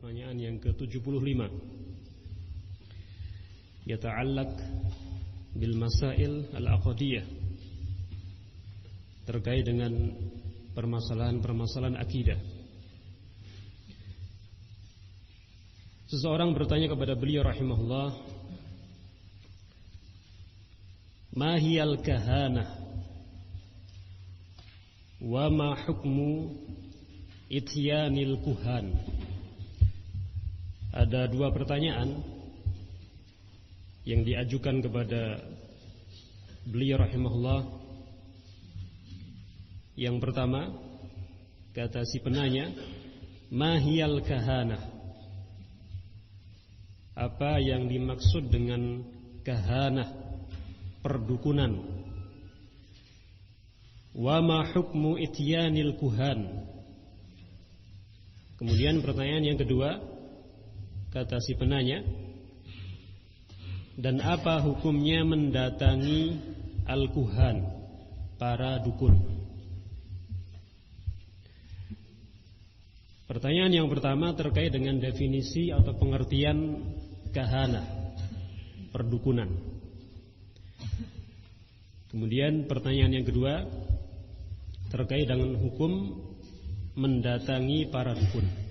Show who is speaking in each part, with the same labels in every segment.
Speaker 1: Pertanyaan yang ke-75 yata'allaq bil masail al-aqdiyah, terkait dengan permasalahan-permasalahan akidah. Seseorang bertanya kepada beliau rahimahullah, ma hiyal kahanah wa ma hukmu ityanil kuhan. Ada dua pertanyaan yang diajukan kepada beliau rahimahullah. Yang pertama, kata si penanya, ma hiyal kahanah, apa yang dimaksud dengan kahanah, perdukunan. Wa ma hukmu ityanil kuhan. Kemudian pertanyaan yang kedua, kata si penanya, dan apa hukumnya mendatangi al-kuhan, para dukun. Pertanyaan yang pertama terkait dengan definisi atau pengertian kahanah, perdukunan. Kemudian pertanyaan yang kedua terkait dengan hukum mendatangi para dukun.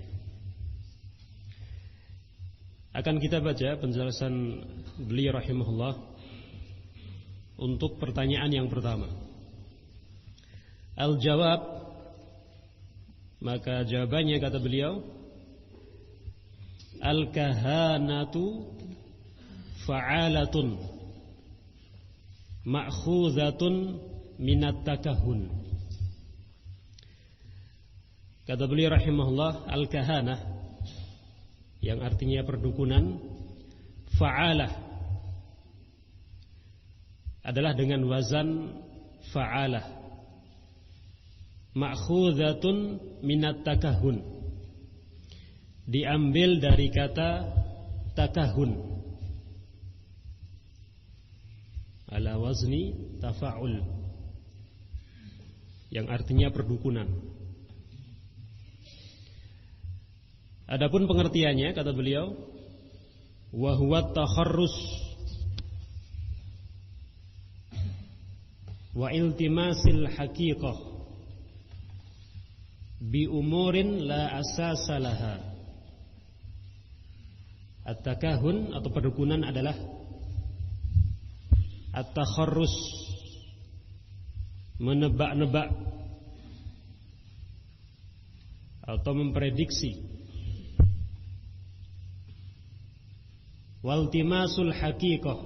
Speaker 1: Akan kita baca penjelasan beliau rahimahullah untuk pertanyaan yang pertama. Al-jawab, maka jawabannya kata beliau, al-kahanatu fa'alatun ma'khuzatun minat takahun. Kata beliau rahimahullah, al-kahanah, yang artinya perdukunan, fa'alah, adalah dengan wazan fa'alah, ma'khuzatun minat takahun, diambil dari kata takahun, ala wazni tafa'ul, yang artinya perdukunan. Adapun pengertiannya, kata beliau, wa huwa takharrus wa iltimasil haqiqah bi umurin la asasa laha. At-takahun atau perdukunan adalah at-takharrus, menebak-nebak atau memprediksi, waltimasul haqiqah,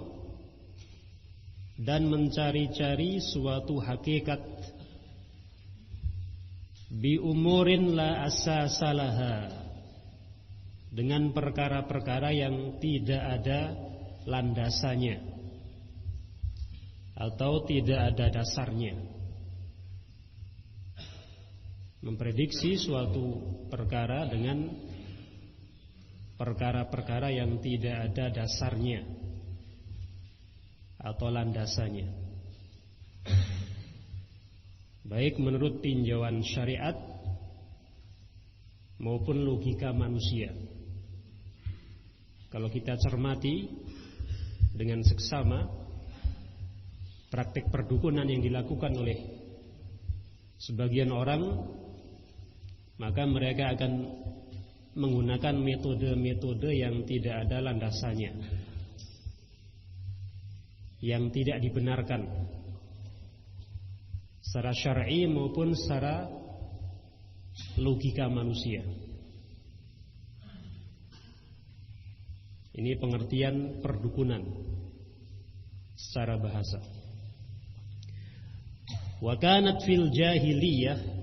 Speaker 1: dan mencari-cari suatu hakikat, bi umurin la asasalaha, dengan perkara-perkara yang tidak ada landasannya atau tidak ada dasarnya. Memprediksi suatu perkara dengan perkara-perkara yang tidak ada dasarnya atau landasannya, baik menurut tinjauan syariat maupun logika manusia. Kalau kita cermati dengan seksama praktik perdukunan yang dilakukan oleh sebagian orang, maka mereka akan menggunakan metode-metode yang tidak ada landasannya, yang tidak dibenarkan secara syar'i maupun secara logika manusia. Ini pengertian perdukunan secara bahasa. Wa kanat fil jahiliyah,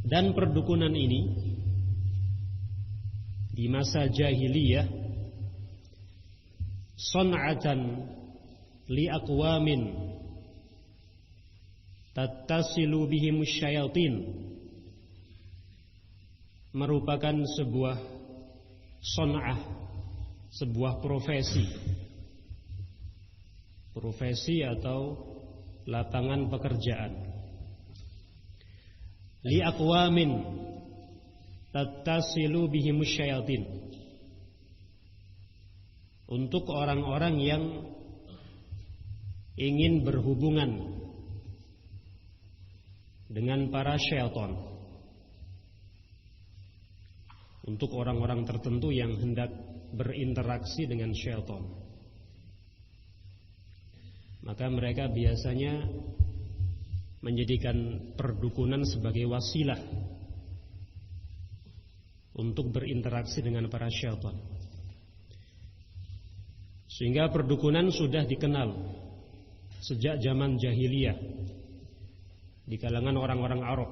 Speaker 1: dan perdukunan ini di masa jahiliyah, sun'atan li aqwamin tattasilu bihim syayatin, merupakan sebuah sun'ah, sebuah profesi atau lapangan pekerjaan. Li aqwamin, tattasilu bihimus syayatin, untuk orang-orang yang ingin berhubungan dengan para syaitan, untuk orang-orang tertentu yang hendak berinteraksi dengan syaitan, maka mereka biasanya menjadikan perdukunan sebagai wasilah untuk berinteraksi dengan para syaitan. Sehingga perdukunan sudah dikenal sejak zaman jahiliyah di kalangan orang-orang Arab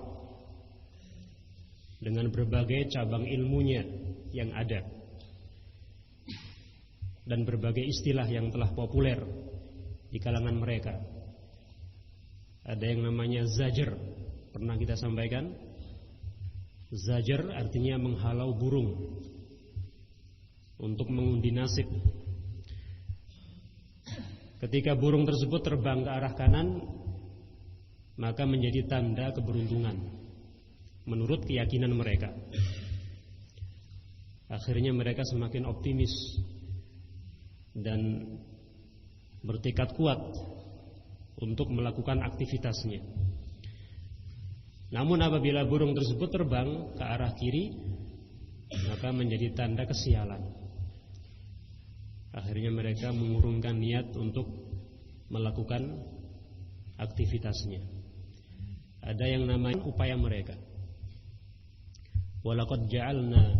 Speaker 1: dengan berbagai cabang ilmunya yang ada dan berbagai istilah yang telah populer di kalangan mereka. Ada yang namanya zajar, pernah kita sampaikan. Zajar artinya menghalau burung untuk mengundi nasib. Ketika burung tersebut terbang ke arah kanan, maka menjadi tanda keberuntungan menurut keyakinan mereka. Akhirnya mereka semakin optimis dan bertekad kuat untuk melakukan aktivitasnya. Namun apabila burung tersebut terbang ke arah kiri, maka menjadi tanda kesialan. Akhirnya mereka mengurungkan niat untuk melakukan aktivitasnya. Ada yang namanya upaya mereka. Walaqad ja'alna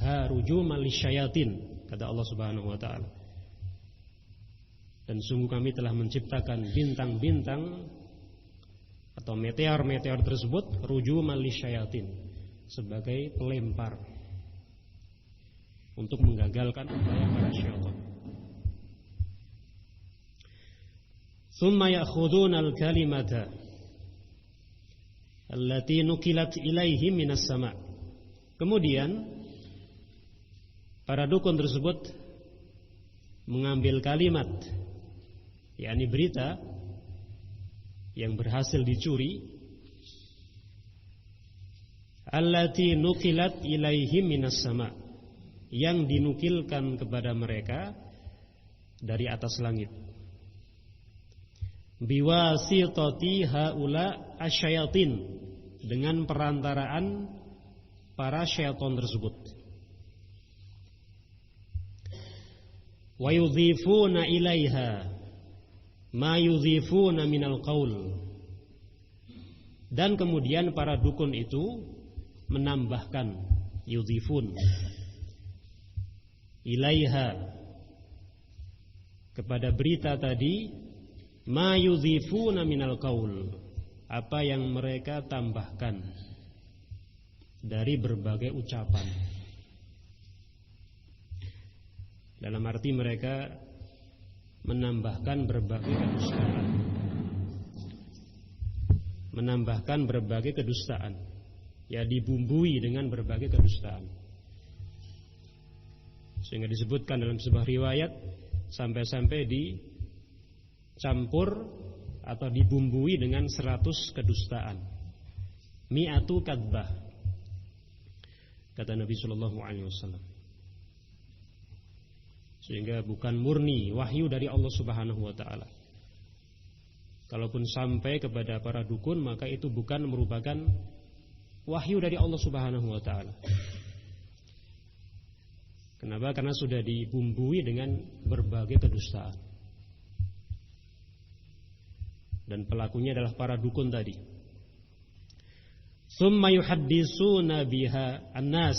Speaker 1: harujuman lisyayatin, kata Allah Subhanahu wa taala. Dan sungguh kami telah menciptakan bintang-bintang atau meteor-meteor tersebut rujuman lisyayatin, sebagai pelempar untuk menggagalkan upaya para syaitan. Thumma ya'khuduna al-kalimata allati nukilat ilaihim minas sama'. Kemudian para dukun tersebut mengambil kalimat, yakni berita yang berhasil dicuri, allati nukilat ilaihim minas sama', yang dinukilkan kepada mereka dari atas langit, biwasitati haula asyayatin, dengan perantaraan para syaitan tersebut. Wa yudhifuna ilaiha ma yudhifuna minal qaul, dan kemudian para dukun itu menambahkan, yudhifun, ilaiha, kepada berita tadi, ma yudhifuna minal qaul, apa yang mereka tambahkan dari berbagai ucapan. Dalam arti mereka menambahkan berbagai kedustaan, menambahkan berbagai kedustaan, ya, dibumbui dengan berbagai kedustaan. Sehingga disebutkan dalam sebuah riwayat sampai-sampai dicampur atau dibumbui dengan 100 kedustaan. Mi'atu kadbah, kata Nabi sallallahu alaihi wasallam. Sehingga bukan murni wahyu dari Allah Subhanahu wa taala. Kalaupun sampai kepada para dukun, maka itu bukan merupakan wahyu dari Allah Subhanahu wa taala. Kenapa? Karena sudah dibumbui dengan berbagai kedustaan. Dan pelakunya adalah para dukun tadi. Tsumma yuhadditsuna biha an-nas.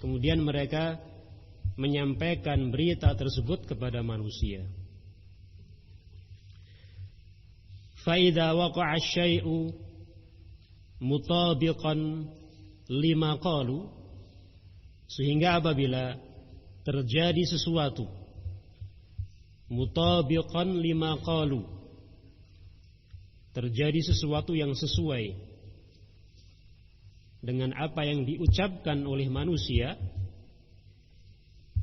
Speaker 1: Kemudian mereka menyampaikan berita tersebut kepada manusia. Fa idza waqa'a asy-syai'u mutabiqan lima qalu, sehingga apabila terjadi sesuatu mutabiqan lima qalu, terjadi sesuatu yang sesuai dengan apa yang diucapkan oleh manusia,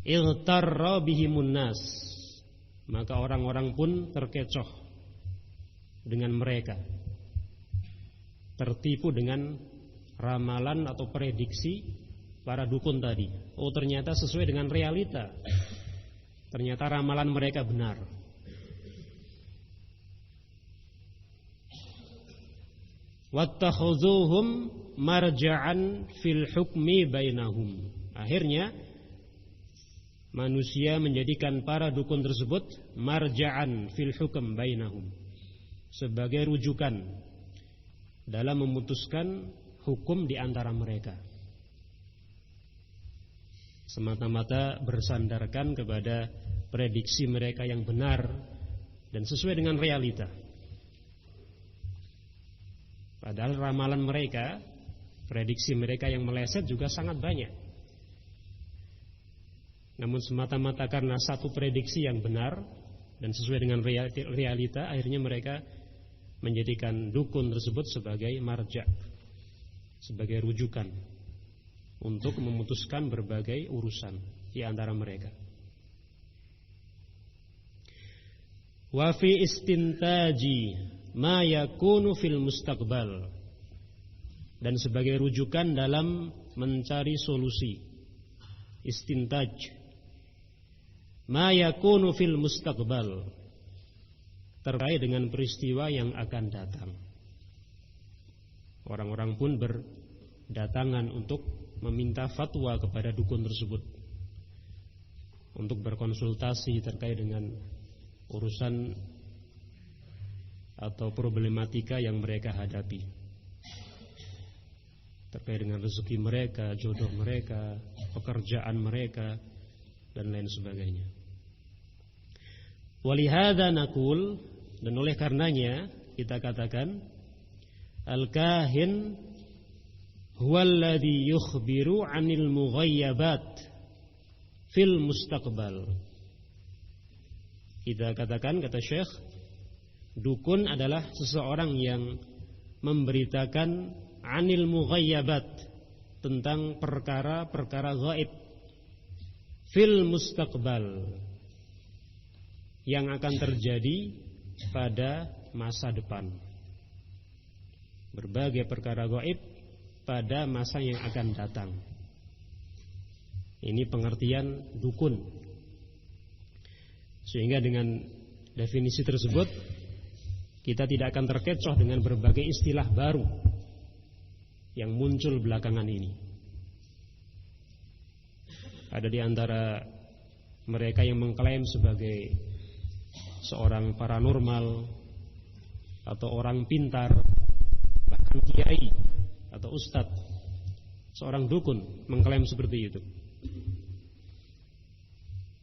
Speaker 1: ightarra bihimun nas, maka orang-orang pun terkecoh dengan mereka, tertipu dengan ramalan atau prediksi para dukun tadi. Oh, ternyata sesuai dengan realita. Ternyata ramalan mereka benar. Wattakhuzuhum marja'an fil hukmi bainahum. Akhirnya manusia menjadikan para dukun tersebut marja'an fil hukm bainahum, sebagai rujukan dalam memutuskan hukum di antara mereka. Semata-mata bersandarkan kepada prediksi mereka yang benar dan sesuai dengan realita. Padahal ramalan mereka, prediksi mereka yang meleset juga sangat banyak. Namun semata-mata karena satu prediksi yang benar dan sesuai dengan realita, akhirnya mereka menjadikan dukun tersebut sebagai marja, sebagai rujukan untuk memutuskan berbagai urusan di antara mereka. Wa fi istintaji ma yakunu fil mustaqbal, dan sebagai rujukan dalam mencari solusi. Istintaj ma yakunu fil mustaqbal, terkait dengan peristiwa yang akan datang. Orang-orang pun berdatangan untuk meminta fatwa kepada dukun tersebut, untuk berkonsultasi terkait dengan urusan atau problematika yang mereka hadapi, terkait dengan rezeki mereka, jodoh mereka, pekerjaan mereka, dan lain sebagainya. Walihada naqul, dan oleh karenanya kita katakan al-kahin huwallazi yukhbiru 'anil mughayyabat fil mustaqbal. Kita katakan, kata Syekh, dukun adalah seseorang yang memberitakan 'anil mughayyabat, tentang perkara-perkara gaib, fil mustaqbal, yang akan terjadi pada masa depan. Berbagai perkara gaib pada masa yang akan datang. Ini pengertian dukun. Sehingga dengan definisi tersebut kita tidak akan terkecoh dengan berbagai istilah baru yang muncul belakangan ini. Ada di antara mereka yang mengklaim sebagai seorang paranormal atau orang pintar, bahkan kiai atau ustadz, seorang dukun mengklaim seperti itu.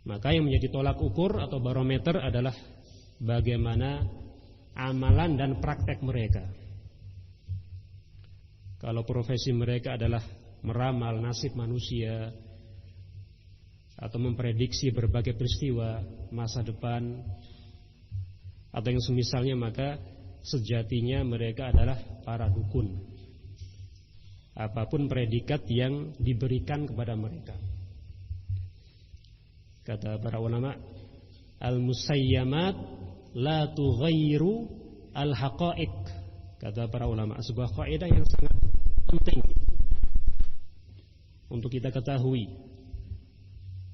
Speaker 1: Maka yang menjadi tolak ukur atau barometer adalah bagaimana amalan dan praktek mereka. Kalau profesi mereka adalah meramal nasib manusia atau memprediksi berbagai peristiwa masa depan atau yang semisalnya, maka sejatinya mereka adalah para dukun, apapun predikat yang diberikan kepada mereka. Kata para ulama, al-musayyamat la tughayyiru al-haqa'iq. Kata para ulama, sebuah kaidah yang sangat penting untuk kita ketahui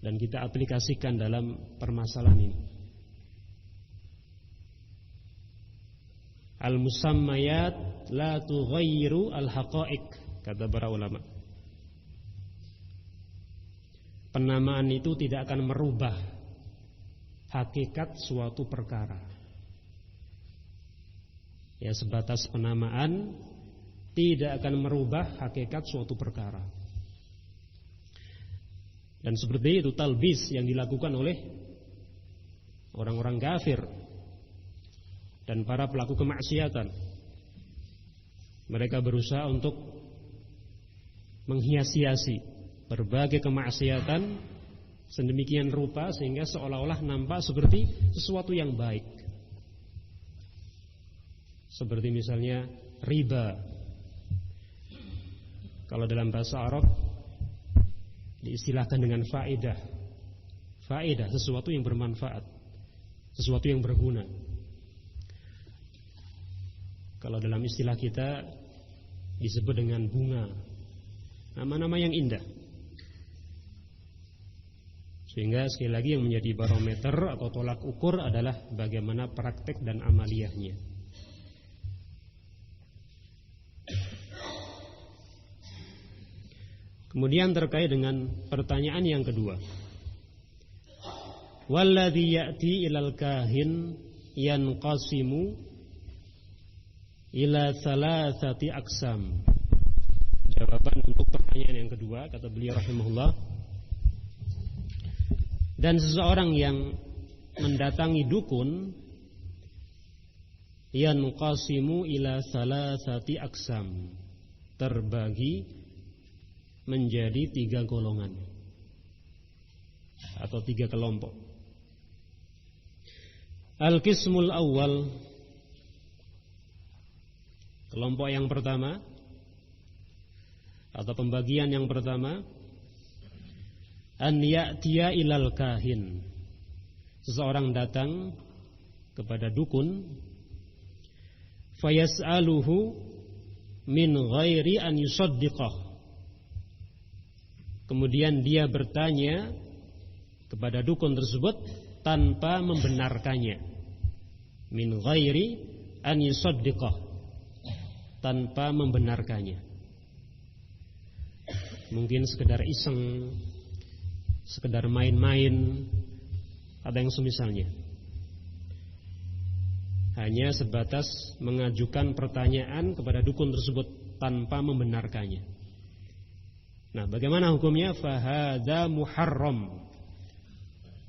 Speaker 1: dan kita aplikasikan dalam permasalahan ini. Al-musammayat la tughayyiru al-haqa'iq. Kata para ulama, penamaan itu tidak akan merubah hakikat suatu perkara. Ya, sebatas penamaan tidak akan merubah hakikat suatu perkara. Dan seperti itu talbis yang dilakukan oleh orang-orang kafir dan para pelaku kemaksiatan. Mereka berusaha untuk menghias-hiasi berbagai kemaksiatan sedemikian rupa sehingga seolah-olah nampak seperti sesuatu yang baik. Seperti misalnya riba. Kalau dalam bahasa Arab diistilahkan dengan faedah. Faedah, sesuatu yang bermanfaat, sesuatu yang berguna. Kalau dalam istilah kita disebut dengan bunga. Nama-nama yang indah. Sehingga sekali lagi yang menjadi barometer atau tolak ukur adalah bagaimana praktek dan amaliyahnya. Kemudian terkait dengan pertanyaan yang kedua. Walladzi ya'ti ilal kahin yanqasimu ila thalathati aqsam. Jawaban untuk pertanyaan yang kedua, kata beliau rahimahullah. Dan seseorang yang mendatangi dukun yanqasimu ila thalathati aqsam, terbagi menjadi 3 golongan atau 3 kelompok. Al-qismul awal, kelompok yang pertama atau pembagian yang pertama, an ya'tiya ilal kahin, seseorang datang kepada dukun, fayas'aluhu min ghairi an yusaddiqah, kemudian dia bertanya kepada dukun tersebut tanpa membenarkannya, min ghairi an yusaddiqah, tanpa membenarkannya. Mungkin sekedar iseng, sekedar main-main, ada yang semisalnya. Hanya sebatas mengajukan pertanyaan kepada dukun tersebut tanpa membenarkannya. Nah, bagaimana hukumnya? Fahadza muharram.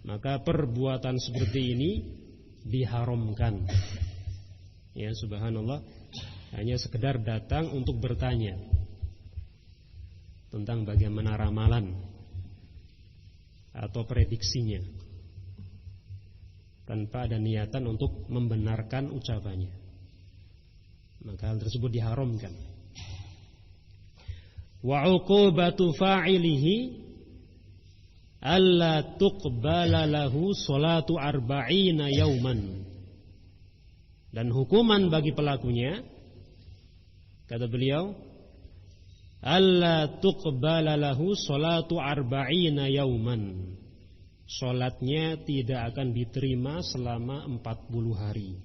Speaker 1: Maka perbuatan seperti ini diharamkan. Ya, subhanallah, hanya sekedar datang untuk bertanya tentang bagaimana ramalan atau prediksinya tanpa ada niatan untuk membenarkan ucapannya, maka hal tersebut diharamkan. Wa uqubatu fa'ilihi alla tuqbala lahu salatu arba'ina yauman, dan hukuman bagi pelakunya, kata beliau, alla tuqbala lahu salatu arba'ina yauman, salatnya tidak akan diterima selama 40 hari.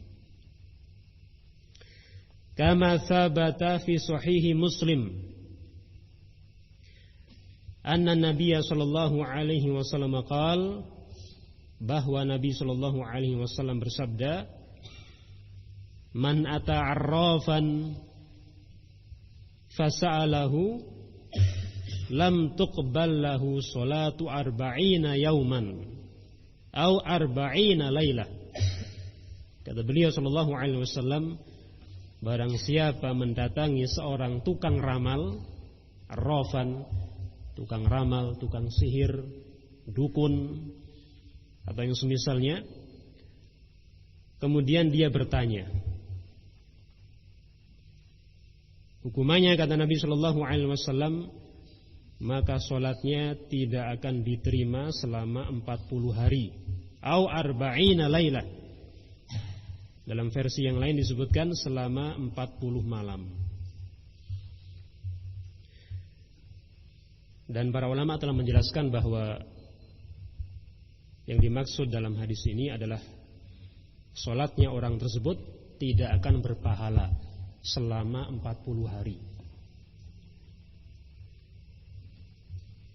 Speaker 1: Kama thabata fi sahihi Muslim anna Nabiya sallallahu alaihi wasallam qaal, bahwa Nabi sallallahu alaihi wasallam bersabda, man ata arrafan fasa'alahu lam tuqbal lahu salatu arba'ina yauman au arba'ina lailah. Kata beliau sallallahu alaihi wasallam, barang siapa mendatangi seorang tukang ramal, arrafan, tukang ramal, tukang sihir, dukun atau yang semisalnya, kemudian dia bertanya, hukumannya, kata Nabi sallallahu alaihi wasallam, maka salatnya tidak akan diterima selama 40 hari, au arba'ina lailah. Dalam versi yang lain disebutkan selama 40 malam. Dan para ulama telah menjelaskan bahwa yang dimaksud dalam hadis ini adalah salatnya orang tersebut tidak akan berpahala selama 40 hari,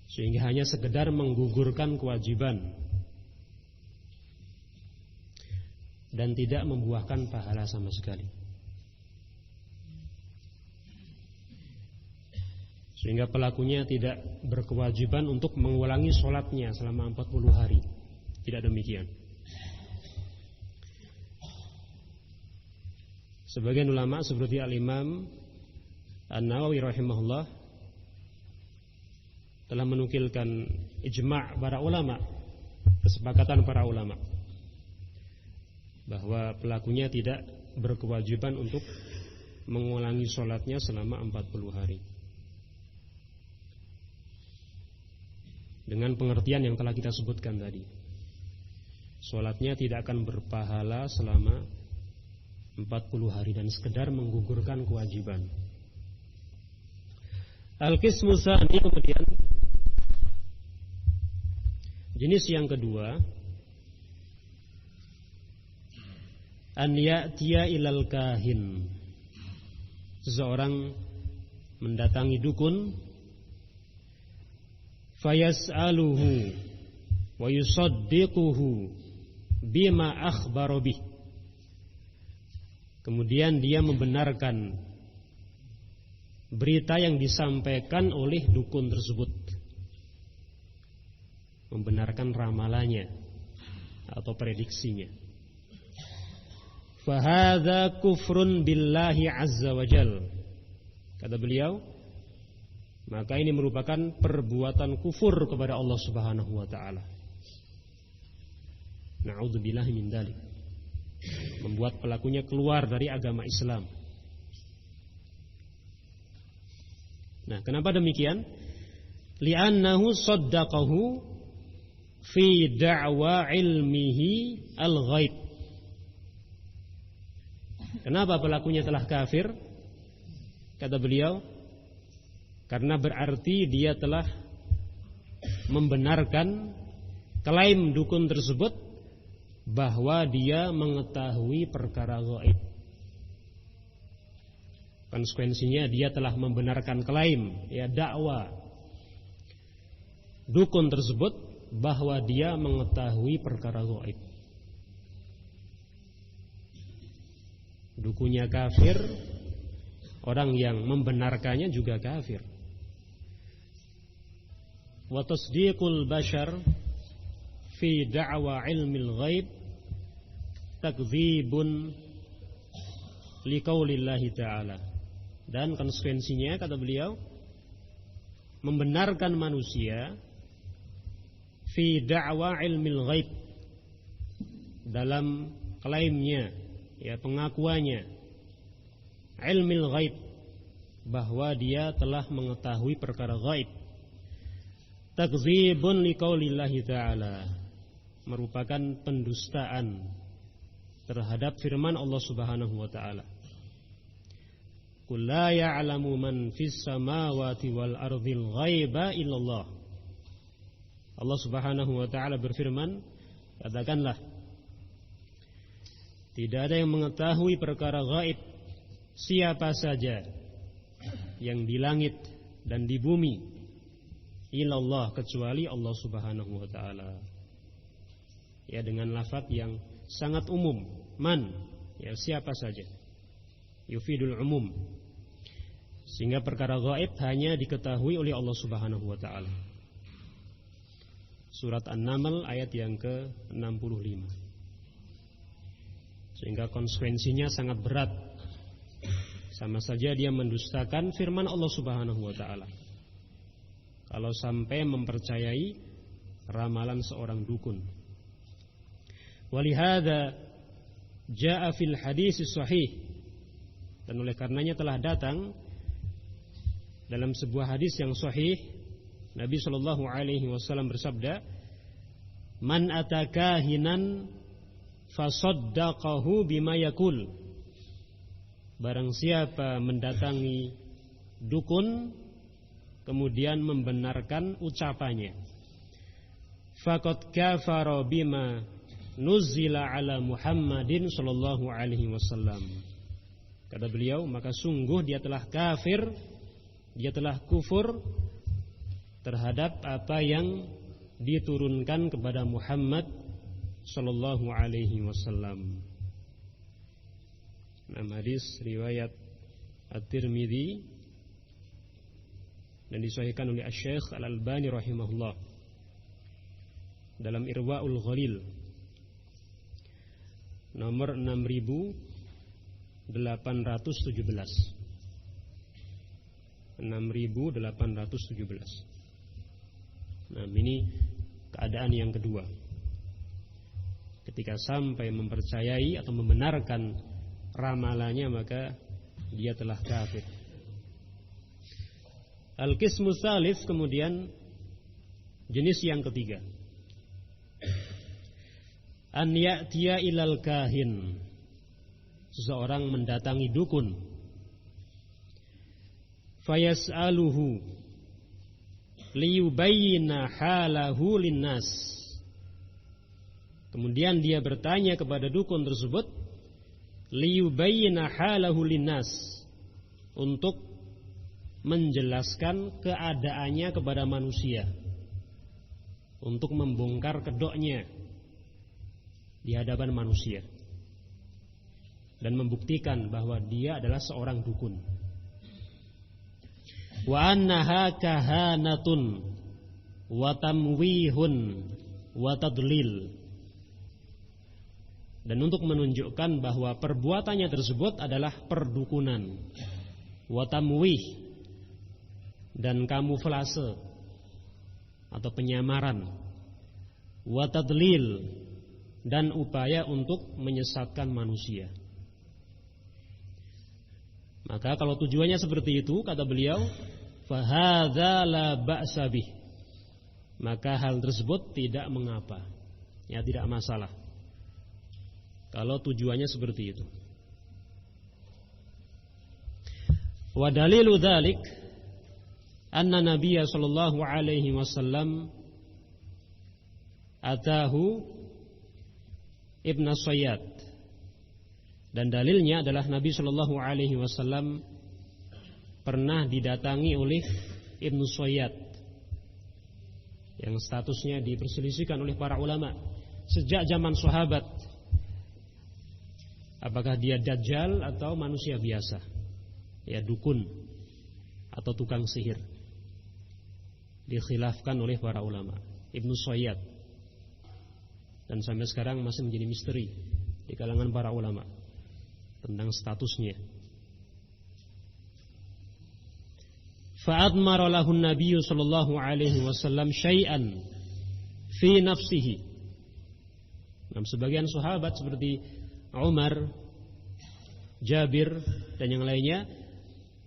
Speaker 1: sehingga hanya sekedar menggugurkan kewajiban dan tidak membuahkan pahala sama sekali. Sehingga pelakunya tidak berkewajiban untuk mengulangi sholatnya selama 40 hari. Tidak demikian. Sebagian ulama seperti Al-Imam An-Nawawi rahimahullah telah menukilkan ijma' para ulama, kesepakatan para ulama, bahwa pelakunya tidak berkewajiban untuk mengulangi sholatnya selama 40 hari. Dengan pengertian yang telah kita sebutkan tadi, sholatnya tidak akan berpahala selama 40 hari dan sekedar menggugurkan kewajiban. Al-qismu tsani, kemudian jenis yang kedua, an ya'tiya ilal kahin, seseorang mendatangi dukun, fayas'aluhu wa yusaddiquhu bima akhbara bih, kemudian dia membenarkan berita yang disampaikan oleh dukun tersebut, membenarkan ramalannya atau prediksinya. Fahadza kufrun billahi azza wa jal, kata beliau, maka ini merupakan perbuatan kufur kepada Allah Subhanahu wa taala. Na'udzubillahi min dzalik, membuat pelakunya keluar dari agama Islam. Nah, kenapa demikian? Li'annahu saddaqahu fi da'wa ilmihi al-ghaib. Kenapa pelakunya telah kafir? Kata beliau, karena berarti dia telah membenarkan klaim dukun tersebut bahwa dia mengetahui perkara ghaib. Konsekuensinya dia telah membenarkan klaim, ya, dakwah dukun tersebut bahwa dia mengetahui perkara ghaib. Dukunnya kafir, orang yang membenarkannya juga kafir. Wa tasdiqul bashar fi da'wa ilmil ghaib takdzibun liqaulillahi ta'ala. Dan konsekuensinya, kata beliau, membenarkan manusia fi da'wa ilmil ghaib, dalam klaimnya, ya, pengakuannya ilmil ghaib, bahwa dia telah mengetahui perkara ghaib. Takdzibun liqaulillahi ta'ala, merupakan pendustaan terhadap firman Allah Subhanahu wa taala. Qul la ya'lamu man fis samawati wal ardil ghaiba illallah. Allah Subhanahu wa taala berfirman, katakanlah, tidak ada yang mengetahui perkara gaib siapa saja yang di langit dan di bumi, illallah, kecuali Allah Subhanahu wa taala. Ya, dengan lafaz yang sangat umum, man, ya, siapa saja, yufidul umum, sehingga perkara gaib hanya diketahui oleh Allah Subhanahu wa taala. Surat An-Naml ayat yang ke-65. Sehingga konsekuensinya sangat berat, sama saja dia mendustakan firman Allah Subhanahu wa taala kalau sampai mempercayai ramalan seorang dukun. Walihada jaa fil hadis sahih, dan oleh karenanya telah datang dalam sebuah hadis yang sahih, Nabi sallallahu alaihi wasallam bersabda, man atakahinan fasaddaqahu bima yaqul, barang siapa mendatangi dukun kemudian membenarkan ucapannya, faqad kafara bima nuzila ala Muhammadin sallallahu alaihi wasallam, kata beliau, maka sungguh dia telah kafir, dia telah kufur terhadap apa yang diturunkan kepada Muhammad sallallahu alaihi wasallam. Hadis riwayat At-Tirmidzi dan disahihkan oleh Asy-Syaikh Al-Albani rahimahullah dalam Irwaul Ghalil nomor 6817. 6817. Nah, ini keadaan yang kedua. Ketika sampai mempercayai atau membenarkan ramalannya, maka dia telah kafir. Al-qismu tsalits, kemudian jenis yang ketiga, an ya'tiya ilal kahin, seseorang mendatangi dukun, fayas'aluhu liyubayyina halahu linnas. Kemudian dia bertanya kepada dukun tersebut, liyubayyina halahu linnas, untuk menjelaskan keadaannya kepada manusia, untuk membongkar kedoknya di hadapan manusia dan membuktikan bahwa dia adalah seorang dukun. Wa annaha kahanatun wa tamwihun wa tadlil, dan untuk menunjukkan bahwa perbuatannya tersebut adalah perdukunan, wa tamwih, dan kamuflase atau penyamaran, wa tadlil, dan upaya untuk menyesatkan manusia. Maka kalau tujuannya seperti itu, kata beliau, fahadza la ba'sa bih, maka hal tersebut tidak mengapa, ya, tidak masalah kalau tujuannya seperti itu. Wa dalilu dzalik anna Nabiyya sallallahu alaihi wasallam atahu Ibn Sayyad, dan dalilnya adalah Nabi sallallahu alaihi wasallam pernah didatangi oleh Ibn Sayyad yang statusnya diperselisihkan oleh para ulama sejak zaman sahabat, apakah dia dajjal atau manusia biasa, ya, dukun atau tukang sihir. Dikhilafkan oleh para ulama. Ibn Sayyad, dan sampai sekarang masih menjadi misteri di kalangan para ulama tentang statusnya. Fa'admara lahu an-nabiy sallallahu alaihi wasallam syai'an fi nafsihi. Nah, sebagian sahabat seperti Umar, Jabir, dan yang lainnya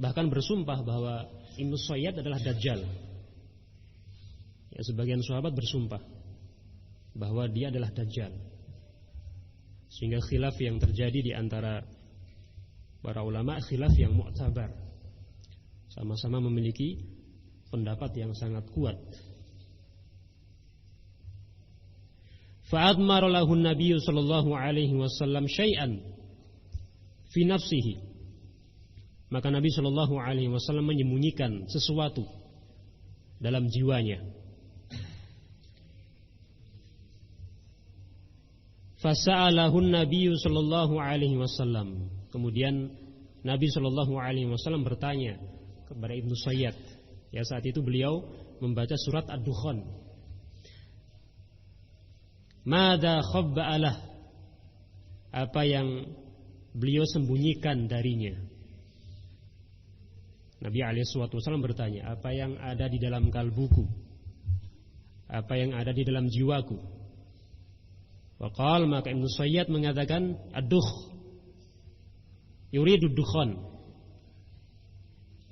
Speaker 1: bahkan bersumpah bahwa Ibn Sayyad adalah dajjal. Ya, sebagian sahabat bersumpah bahwa dia adalah dajjal. Sehingga khilaf yang terjadi di antara para ulama, khilaf yang mu'tabar, sama-sama memiliki pendapat yang sangat kuat. Fa'admara lahu an-nabiy sallallahu alaihi wasallam syai'an fi nafsihi, maka Nabi sallallahu alaihi wasallam menyembunyikan sesuatu dalam jiwanya. Fasa'alahu an-nabiy sallallahu alaihi wasallam, kemudian Nabi sallallahu alaihi wasallam bertanya kepada Ibnu Sayyad. Ya, saat itu beliau membaca surat Ad-Dukhan. Mada khabba'alah, apa yang beliau sembunyikan darinya. Nabi alaihi wasallam bertanya, apa yang ada di dalam kalbuku, apa yang ada di dalam jiwaku. Waqal, maka Ibnu Sayyad mengatakan, ad-dukh, yuridu dukhan.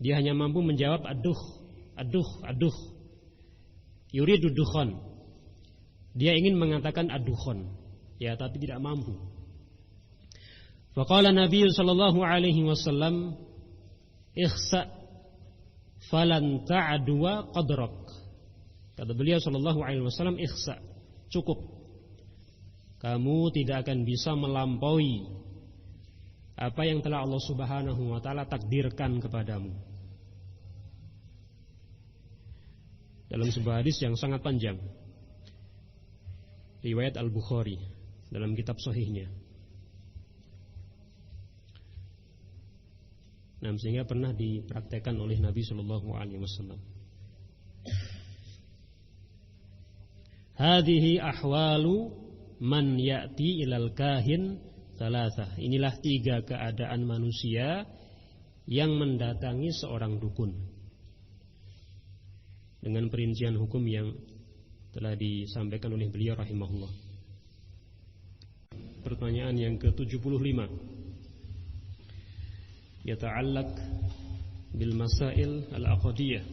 Speaker 1: Dia hanya mampu menjawab ad-dukh, ad-dukh, ad-dukh, yuridu dukhan. Dia ingin mengatakan ad-dukhan, ya, tapi tidak mampu. Faqala Nabi sallallahu alaihi wasallam, ikhsa falan ta'dwa qadrak. Kata beliau sallallahu alaihi wasallam, ikhsa, cukup. Kamu tidak akan bisa melampaui apa yang telah Allah Subhanahu wa taala takdirkan kepadamu. Dalam sebuah hadis yang sangat panjang, riwayat Al-Bukhari dalam kitab sahihnya. Nah, sehingga pernah dipraktekkan oleh Nabi sallallahu alaihi wasallam. Hadhihi ahwalu man ya'ti ilal kahin thalathah. Inilah 3 keadaan manusia yang mendatangi seorang dukun, dengan perincian hukum yang telah disampaikan oleh beliau rahimahullah. Pertanyaan yang ke-75, yata'allaq bil masail al-aqdiyah,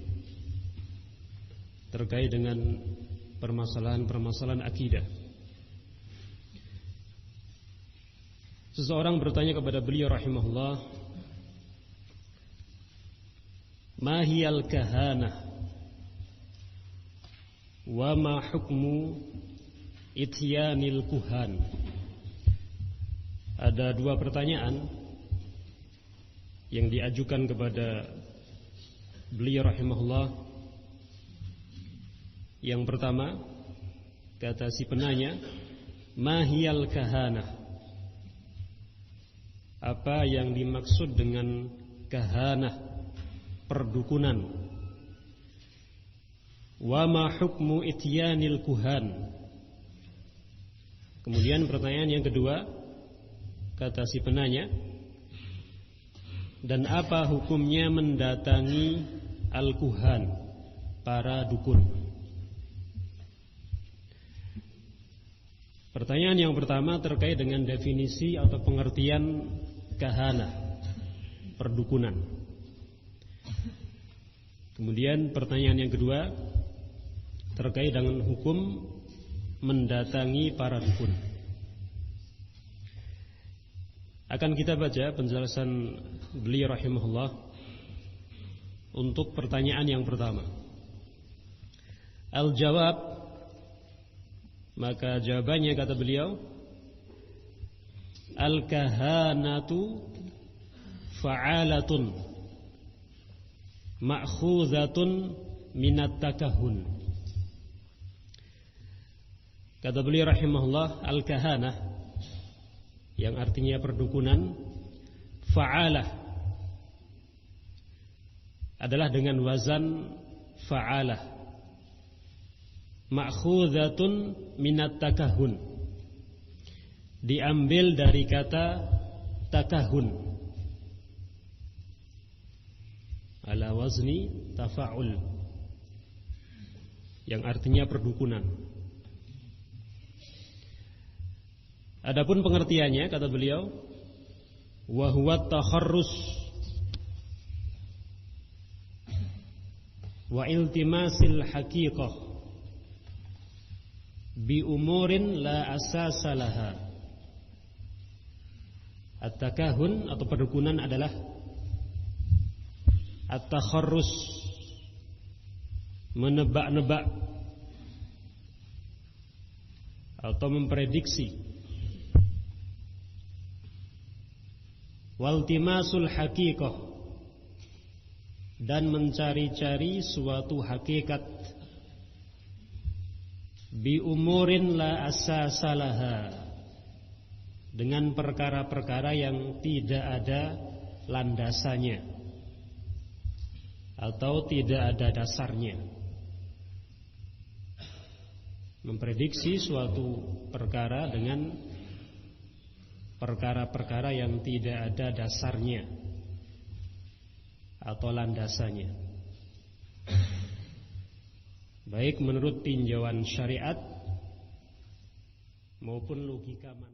Speaker 1: terkait dengan permasalahan-permasalahan akidah. Seseorang bertanya kepada beliau rahimahullah, ma hiyal kahanah wa ma hukmu ityanil kuhan. Ada dua pertanyaan yang diajukan kepada beliau rahimahullah. Yang pertama, kata si penanya, ma hiyal kahanah? Apa yang dimaksud dengan kahanah, perdukunan? Wa ma hukmu ityanil kuhan? Kemudian pertanyaan yang kedua, kata si penanya, dan apa hukumnya mendatangi al-kuhan, para dukun? Pertanyaan yang pertama terkait dengan definisi atau pengertian kahanah, perdukunan. Kemudian pertanyaan yang kedua terkait dengan hukum mendatangi para dukun. Akan kita baca penjelasan beliau rahimahullah untuk pertanyaan yang pertama. Al-jawab, maka jawabannya kata beliau, al-kahanatu fa'alatun ma'khuzatun minat takahun. Kata beliau rahimahullah, al-kahanah yang artinya perdukunan, fa'alah adalah dengan wazan fa'alah, ma'khuzatun minat takahun, diambil dari kata takahun, ala wazni tafa'ul, yang artinya perdukunan. Adapun pengertiannya, kata beliau, wa huwa takharrus wa iltimasil haqiqah bi umurin la asasa laha. At-takahun atau perdukunan adalah at-takharrus, menebak-nebak atau memprediksi, waltimasul haqiqah, dan mencari-cari suatu hakikat, bi umurin la asasalaha, dengan perkara-perkara yang tidak ada landasannya atau tidak ada dasarnya. Memprediksi suatu perkara dengan perkara-perkara yang tidak ada dasarnya atau landasannya, baik menurut tinjauan syariat maupun logika manusia.